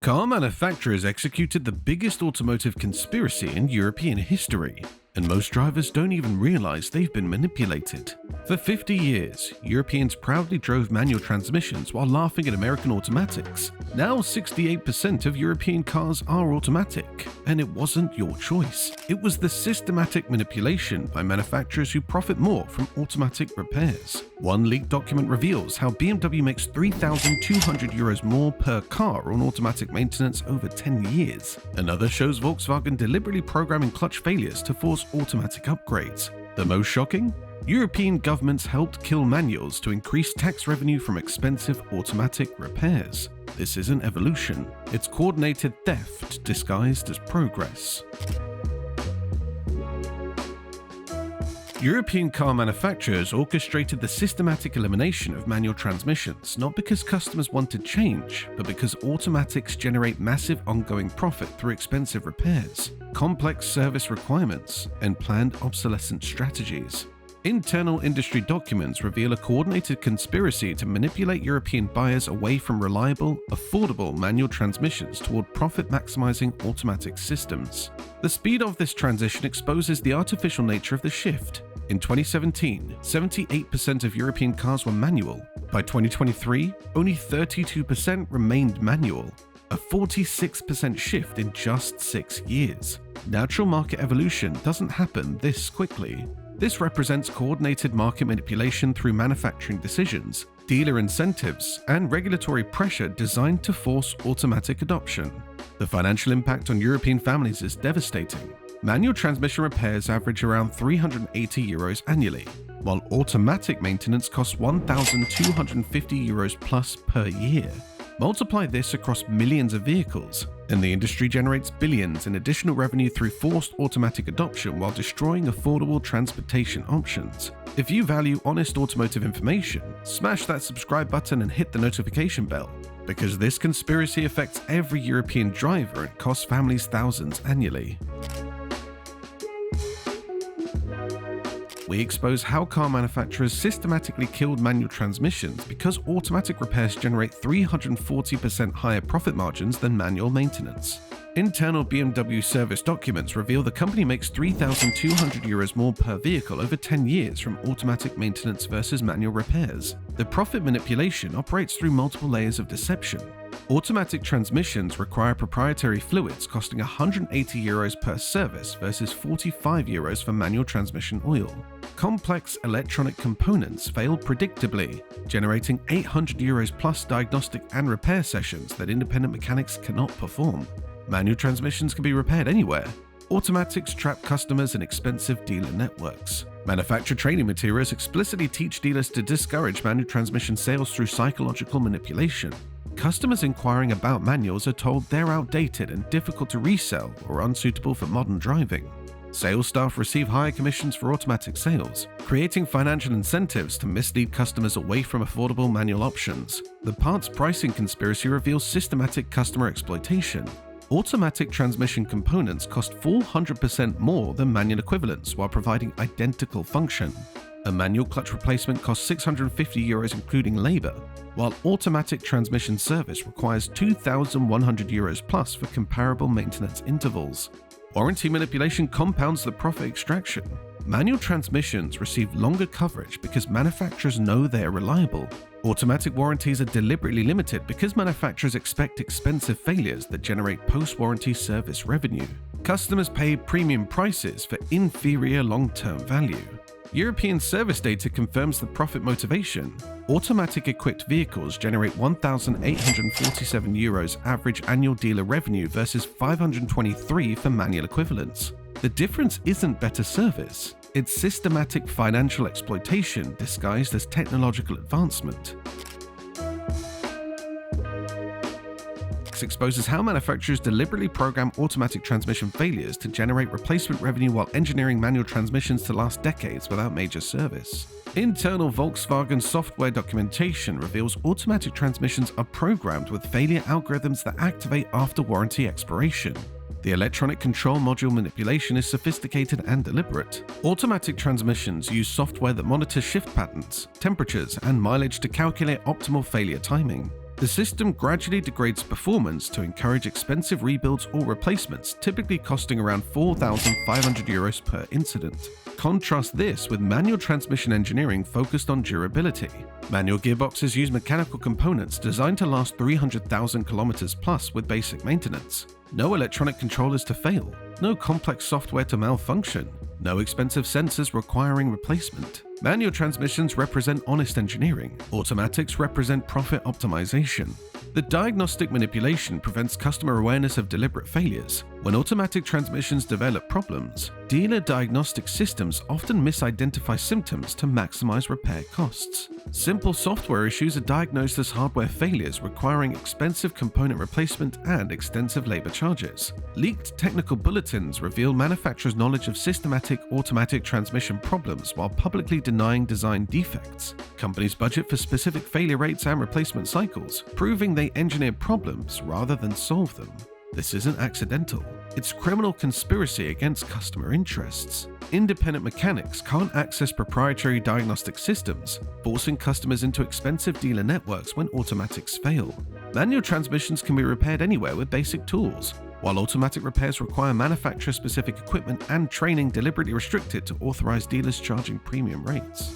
Car manufacturers executed the biggest automotive conspiracy in European history, and most drivers don't even realize they've been manipulated. For 50 years, Europeans proudly drove manual transmissions while laughing at American automatics. Now 68% of European cars are automatic, and it wasn't your choice. It was the systematic manipulation by manufacturers who profit more from automatic repairs. One leaked document reveals how BMW makes €3,200 more per car on automatic maintenance over 10 years. Another shows Volkswagen deliberately programming clutch failures to force automatic upgrades. The most shocking? European governments helped kill manuals to increase tax revenue from expensive automatic repairs. This isn't evolution, it's coordinated theft disguised as progress. European car manufacturers orchestrated the systematic elimination of manual transmissions not because customers wanted change, but because automatics generate massive ongoing profit through expensive repairs, complex service requirements, and planned obsolescence strategies. Internal industry documents reveal a coordinated conspiracy to manipulate European buyers away from reliable, affordable manual transmissions toward profit-maximizing automatic systems. The speed of this transition exposes the artificial nature of the shift. In 2017, 78% of European cars were manual. By 2023, only 32% remained manual, a 46% shift in just 6 years. Natural market evolution doesn't happen this quickly. This represents coordinated market manipulation through manufacturing decisions, dealer incentives, and regulatory pressure designed to force automatic adoption. The financial impact on European families is devastating. Manual transmission repairs average around €380 annually, while automatic maintenance costs €1,250 plus per year. Multiply this across millions of vehicles, and the industry generates billions in additional revenue through forced automatic adoption while destroying affordable transportation options. If you value honest automotive information, smash that subscribe button and hit the notification bell, because this conspiracy affects every European driver and costs families thousands annually. We expose how car manufacturers systematically killed manual transmissions because automatic repairs generate 340% higher profit margins than manual maintenance. Internal BMW service documents reveal the company makes €3,200 more per vehicle over 10 years from automatic maintenance versus manual repairs. The profit manipulation operates through multiple layers of deception. Automatic transmissions require proprietary fluids costing €180 per service versus €45 for manual transmission oil. Complex electronic components fail predictably, generating €800 plus diagnostic and repair sessions that independent mechanics cannot perform. Manual transmissions can be repaired anywhere. Automatics trap customers in expensive dealer networks. Manufacturer training materials explicitly teach dealers to discourage manual transmission sales through psychological manipulation. Customers inquiring about manuals are told they're outdated and difficult to resell or unsuitable for modern driving. Sales staff receive higher commissions for automatic sales, creating financial incentives to mislead customers away from affordable manual options. The parts pricing conspiracy reveals systematic customer exploitation. Automatic transmission components cost 400% more than manual equivalents while providing identical function. A manual clutch replacement costs €650 including labor, while automatic transmission service requires €2,100 plus for comparable maintenance intervals. Warranty manipulation compounds the profit extraction. Manual transmissions receive longer coverage because manufacturers know they are reliable. Automatic warranties are deliberately limited because manufacturers expect expensive failures that generate post-warranty service revenue. Customers pay premium prices for inferior long-term value. European service data confirms the profit motivation. Automatic equipped vehicles generate €1,847 average annual dealer revenue versus $523 for manual equivalents. The difference isn't better service, it's systematic financial exploitation disguised as technological advancement. Exposes how manufacturers deliberately program automatic transmission failures to generate replacement revenue while engineering manual transmissions to last decades without major service. Internal Volkswagen software documentation reveals automatic transmissions are programmed with failure algorithms that activate after warranty expiration. The electronic control module manipulation is sophisticated and deliberate. Automatic transmissions use software that monitors shift patterns, temperatures, and mileage to calculate optimal failure timing. The system gradually degrades performance to encourage expensive rebuilds or replacements, typically costing around €4,500 per incident. Contrast this with manual transmission engineering focused on durability. Manual gearboxes use mechanical components designed to last 300,000 kilometers plus with basic maintenance. No electronic controllers to fail, no complex software to malfunction, no expensive sensors requiring replacement. Manual transmissions represent honest engineering. Automatics represent profit optimization. The diagnostic manipulation prevents customer awareness of deliberate failures. When automatic transmissions develop problems, dealer diagnostic systems often misidentify symptoms to maximize repair costs. Simple software issues are diagnosed as hardware failures requiring expensive component replacement and extensive labor charges. Leaked technical bulletins reveal manufacturers' knowledge of systematic automatic transmission problems while publicly denying design defects. Companies budget for specific failure rates and replacement cycles, proving they engineer problems rather than solve them. This isn't accidental. It's criminal conspiracy against customer interests. Independent mechanics can't access proprietary diagnostic systems, forcing customers into expensive dealer networks when automatics fail. Manual transmissions can be repaired anywhere with basic tools, while automatic repairs require manufacturer-specific equipment and training deliberately restricted to authorized dealers charging premium rates.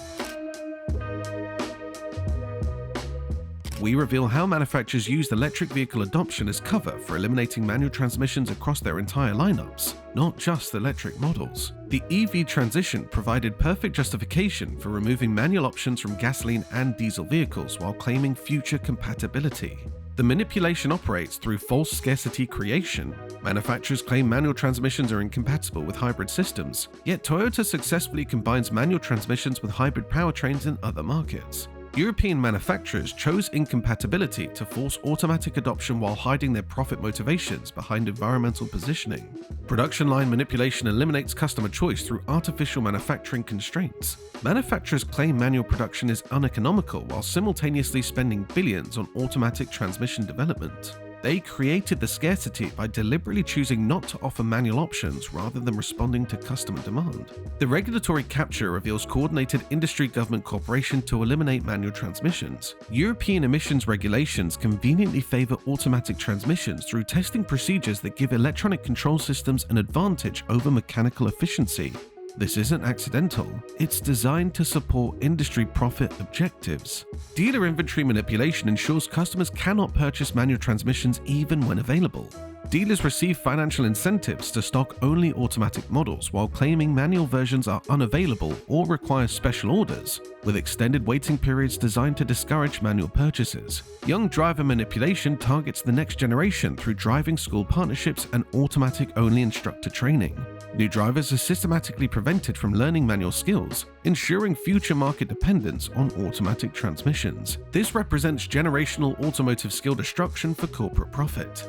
We reveal how manufacturers used electric vehicle adoption as cover for eliminating manual transmissions across their entire lineups, not just electric models. The EV transition provided perfect justification for removing manual options from gasoline and diesel vehicles while claiming future compatibility. The manipulation operates through false scarcity creation. Manufacturers claim manual transmissions are incompatible with hybrid systems, yet Toyota successfully combines manual transmissions with hybrid powertrains in other markets. European manufacturers chose incompatibility to force automatic adoption while hiding their profit motivations behind environmental positioning. Production line manipulation eliminates customer choice through artificial manufacturing constraints. Manufacturers claim manual production is uneconomical while simultaneously spending billions on automatic transmission development. They created the scarcity by deliberately choosing not to offer manual options rather than responding to customer demand. The regulatory capture reveals coordinated industry-government cooperation to eliminate manual transmissions. European emissions regulations conveniently favor automatic transmissions through testing procedures that give electronic control systems an advantage over mechanical efficiency. This isn't accidental, it's designed to support industry profit objectives. Dealer inventory manipulation ensures customers cannot purchase manual transmissions even when available. Dealers receive financial incentives to stock only automatic models while claiming manual versions are unavailable or require special orders, with extended waiting periods designed to discourage manual purchases. Young driver manipulation targets the next generation through driving school partnerships and automatic-only instructor training. New drivers are systematically prevented from learning manual skills, ensuring future market dependence on automatic transmissions. This represents generational automotive skill destruction for corporate profit.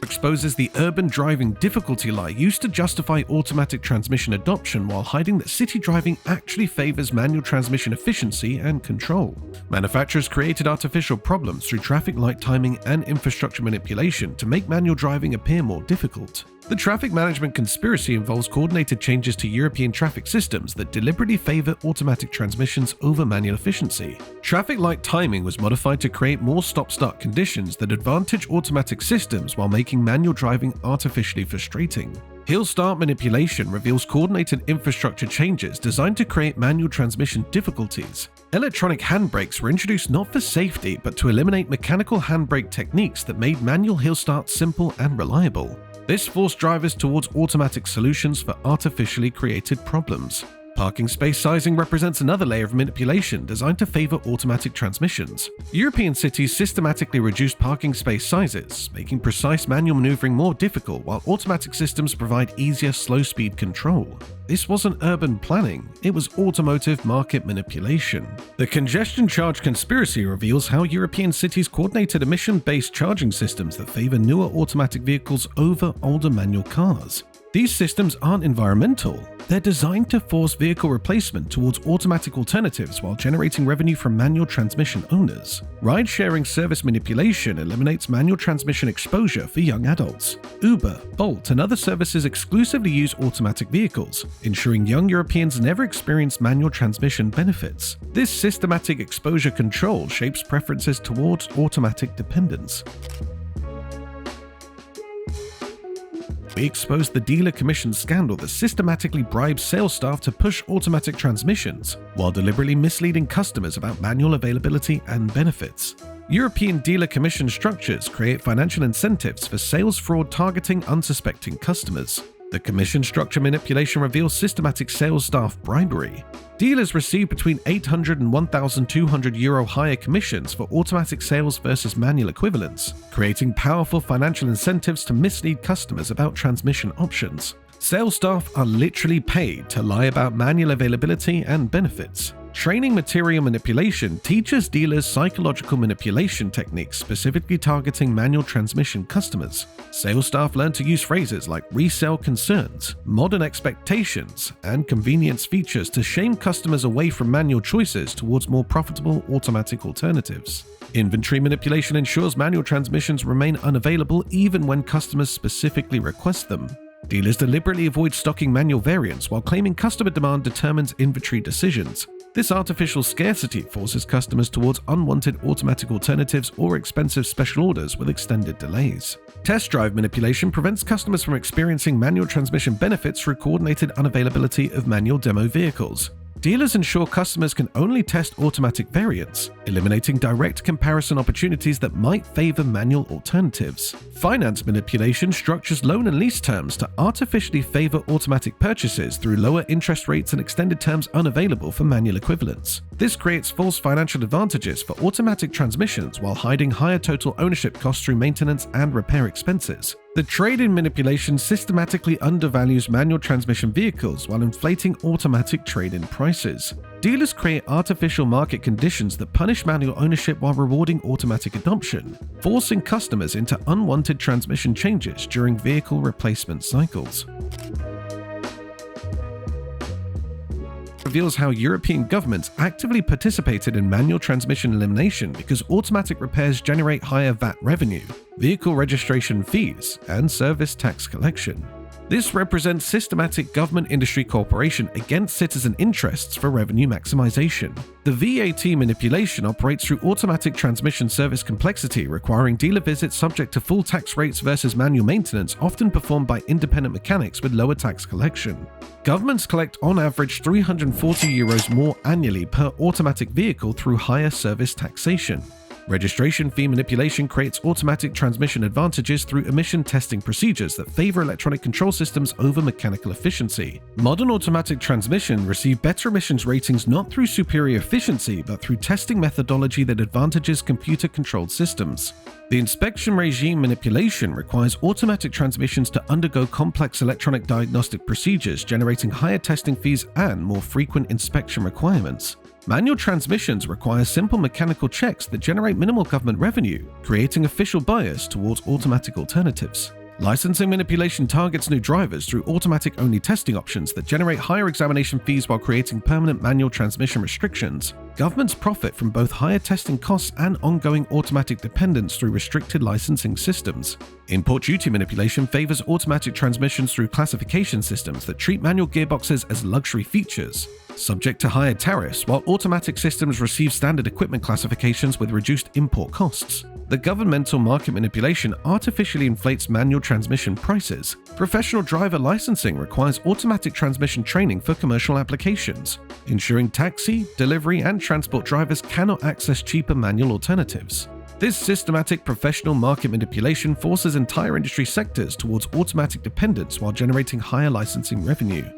Exposes the urban driving difficulty lie used to justify automatic transmission adoption while hiding that city driving actually favors manual transmission efficiency and control. Manufacturers created artificial problems through traffic light timing and infrastructure manipulation to make manual driving appear more difficult. The traffic management conspiracy involves coordinated changes to European traffic systems that deliberately favor automatic transmissions over manual efficiency. Traffic light timing was modified to create more stop-start conditions that advantage automatic systems while making manual driving artificially frustrating. Hill start manipulation reveals coordinated infrastructure changes designed to create manual transmission difficulties. Electronic handbrakes were introduced not for safety but to eliminate mechanical handbrake techniques that made manual hill start simple and reliable. This forced drivers towards automatic solutions for artificially created problems. Parking space sizing represents another layer of manipulation designed to favor automatic transmissions. European cities systematically reduced parking space sizes, making precise manual maneuvering more difficult while automatic systems provide easier slow-speed control. This wasn't urban planning, it was automotive market manipulation. The congestion charge conspiracy reveals how European cities coordinated emission-based charging systems that favor newer automatic vehicles over older manual cars. These systems aren't environmental. They're designed to force vehicle replacement towards automatic alternatives while generating revenue from manual transmission owners. Ride-sharing service manipulation eliminates manual transmission exposure for young adults. Uber, Bolt, and other services exclusively use automatic vehicles, ensuring young Europeans never experience manual transmission benefits. This systematic exposure control shapes preferences towards automatic dependence. We exposed the dealer commission scandal that systematically bribes sales staff to push automatic transmissions, while deliberately misleading customers about manual availability and benefits. European dealer commission structures create financial incentives for sales fraud targeting unsuspecting customers. The commission structure manipulation reveals systematic sales staff bribery. Dealers receive between €800 and €1,200 higher commissions for automatic sales versus manual equivalents, creating powerful financial incentives to mislead customers about transmission options. Sales staff are literally paid to lie about manual availability and benefits. Training material manipulation teaches dealers psychological manipulation techniques specifically targeting manual transmission customers. Sales staff learn to use phrases like resale concerns, modern expectations, and convenience features to shame customers away from manual choices towards more profitable automatic alternatives. Inventory manipulation ensures manual transmissions remain unavailable even when customers specifically request them. Dealers deliberately avoid stocking manual variants while claiming customer demand determines inventory decisions. This artificial scarcity forces customers towards unwanted automatic alternatives or expensive special orders with extended delays. Test drive manipulation prevents customers from experiencing manual transmission benefits through coordinated unavailability of manual demo vehicles. Dealers ensure customers can only test automatic variants, eliminating direct comparison opportunities that might favor manual alternatives. Finance manipulation structures loan and lease terms to artificially favor automatic purchases through lower interest rates and extended terms unavailable for manual equivalents. This creates false financial advantages for automatic transmissions while hiding higher total ownership costs through maintenance and repair expenses. The trade-in manipulation systematically undervalues manual transmission vehicles while inflating automatic trade-in prices. Dealers create artificial market conditions that punish manual ownership while rewarding automatic adoption, forcing customers into unwanted transmission changes during vehicle replacement cycles. Reveals how European governments actively participated in manual transmission elimination because automatic repairs generate higher VAT revenue, vehicle registration fees, and service tax collection. This represents systematic government-industry cooperation against citizen interests for revenue maximization. The VAT manipulation operates through automatic transmission service complexity, requiring dealer visits subject to full tax rates versus manual maintenance, often performed by independent mechanics with lower tax collection. Governments collect on average €340 more annually per automatic vehicle through higher service taxation. Registration fee manipulation creates automatic transmission advantages through emission testing procedures that favor electronic control systems over mechanical efficiency. Modern automatic transmission receive better emissions ratings not through superior efficiency but through testing methodology that advantages computer-controlled systems. The inspection regime manipulation requires automatic transmissions to undergo complex electronic diagnostic procedures, generating higher testing fees and more frequent inspection requirements. Manual transmissions require simple mechanical checks that generate minimal government revenue, creating official bias towards automatic alternatives. Licensing manipulation targets new drivers through automatic-only testing options that generate higher examination fees while creating permanent manual transmission restrictions. Governments profit from both higher testing costs and ongoing automatic dependence through restricted licensing systems. Import duty manipulation favors automatic transmissions through classification systems that treat manual gearboxes as luxury features, subject to higher tariffs, while automatic systems receive standard equipment classifications with reduced import costs. The governmental market manipulation artificially inflates manual transmission prices. Professional driver licensing requires automatic transmission training for commercial applications, ensuring taxi, delivery, and transport drivers cannot access cheaper manual alternatives. This systematic professional market manipulation forces entire industry sectors towards automatic dependence while generating higher licensing revenue.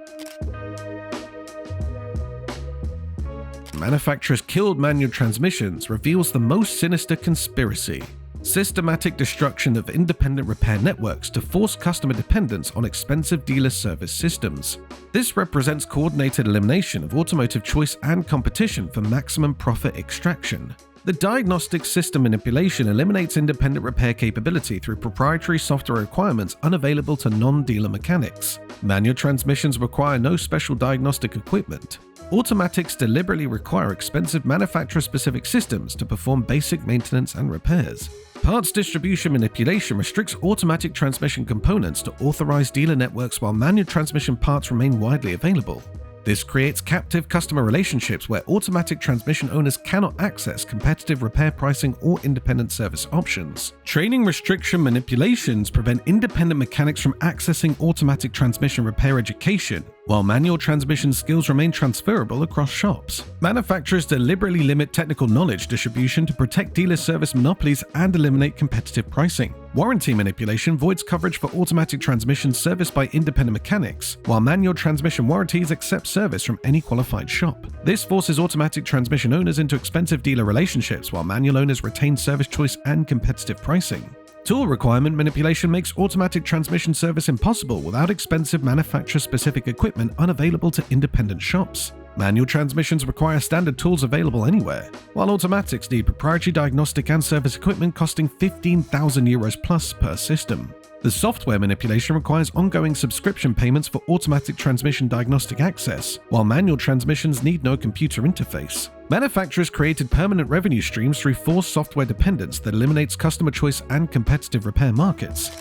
Manufacturers killed manual transmissions reveals the most sinister conspiracy: systematic destruction of independent repair networks to force customer dependence on expensive dealer service systems. This represents coordinated elimination of automotive choice and competition for maximum profit extraction. The diagnostic system manipulation eliminates independent repair capability through proprietary software requirements unavailable to non-dealer mechanics. Manual transmissions require no special diagnostic equipment. Automatics deliberately require expensive manufacturer-specific systems to perform basic maintenance and repairs. Parts distribution manipulation restricts automatic transmission components to authorized dealer networks while manual transmission parts remain widely available. This creates captive customer relationships where automatic transmission owners cannot access competitive repair pricing or independent service options. Training restriction manipulations prevent independent mechanics from accessing automatic transmission repair education, while manual transmission skills remain transferable across shops. Manufacturers deliberately limit technical knowledge distribution to protect dealer service monopolies and eliminate competitive pricing. Warranty manipulation voids coverage for automatic transmissions serviced by independent mechanics, while manual transmission warranties accept service from any qualified shop. This forces automatic transmission owners into expensive dealer relationships, while manual owners retain service choice and competitive pricing. Tool requirement manipulation makes automatic transmission service impossible without expensive manufacturer-specific equipment unavailable to independent shops. Manual transmissions require standard tools available anywhere, while automatics need proprietary diagnostic and service equipment costing €15,000 plus per system. The software manipulation requires ongoing subscription payments for automatic transmission diagnostic access, while manual transmissions need no computer interface. Manufacturers created permanent revenue streams through forced software dependence that eliminates customer choice and competitive repair markets.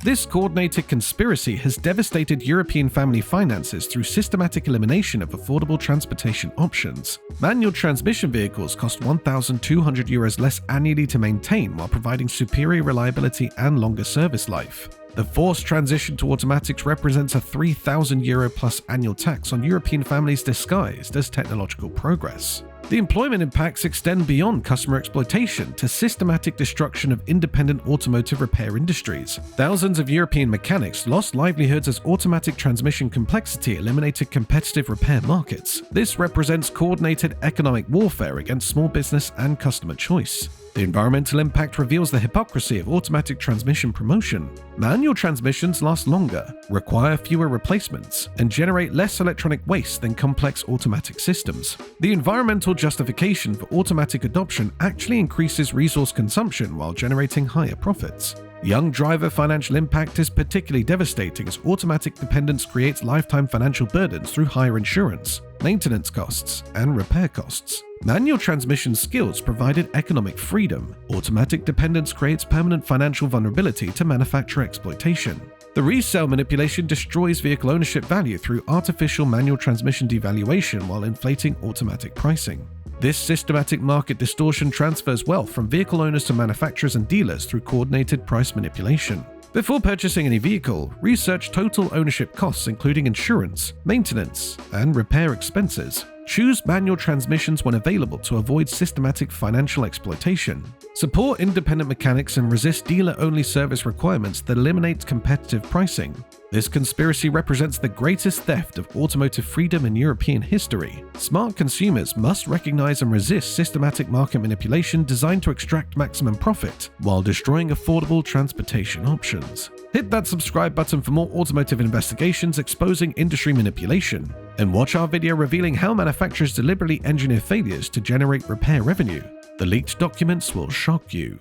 This coordinated conspiracy has devastated European family finances through systematic elimination of affordable transportation options. Manual transmission vehicles cost €1,200 less annually to maintain while providing superior reliability and longer service life. The forced transition to automatics represents a €3,000 plus annual tax on European families disguised as technological progress. The employment impacts extend beyond customer exploitation to systematic destruction of independent automotive repair industries. Thousands of European mechanics lost livelihoods as automatic transmission complexity eliminated competitive repair markets. This represents coordinated economic warfare against small business and customer choice. The environmental impact reveals the hypocrisy of automatic transmission promotion. Manual transmissions last longer, require fewer replacements, and generate less electronic waste than complex automatic systems. The environmental justification for automatic adoption actually increases resource consumption while generating higher profits. Young driver financial impact is particularly devastating as automatic dependence creates lifetime financial burdens through higher insurance, maintenance costs, and repair costs. Manual transmission skills provided economic freedom. Automatic dependence creates permanent financial vulnerability to manufacturer exploitation. The resale manipulation destroys vehicle ownership value through artificial manual transmission devaluation while inflating automatic pricing. This systematic market distortion transfers wealth from vehicle owners to manufacturers and dealers through coordinated price manipulation. Before purchasing any vehicle, research total ownership costs including insurance, maintenance, and repair expenses. Choose manual transmissions when available to avoid systematic financial exploitation. Support independent mechanics and resist dealer-only service requirements that eliminate competitive pricing. This conspiracy represents the greatest theft of automotive freedom in European history. Smart consumers must recognize and resist systematic market manipulation designed to extract maximum profit while destroying affordable transportation options. Hit that subscribe button for more automotive investigations exposing industry manipulation, and watch our video revealing how manufacturers deliberately engineer failures to generate repair revenue. The leaked documents will shock you.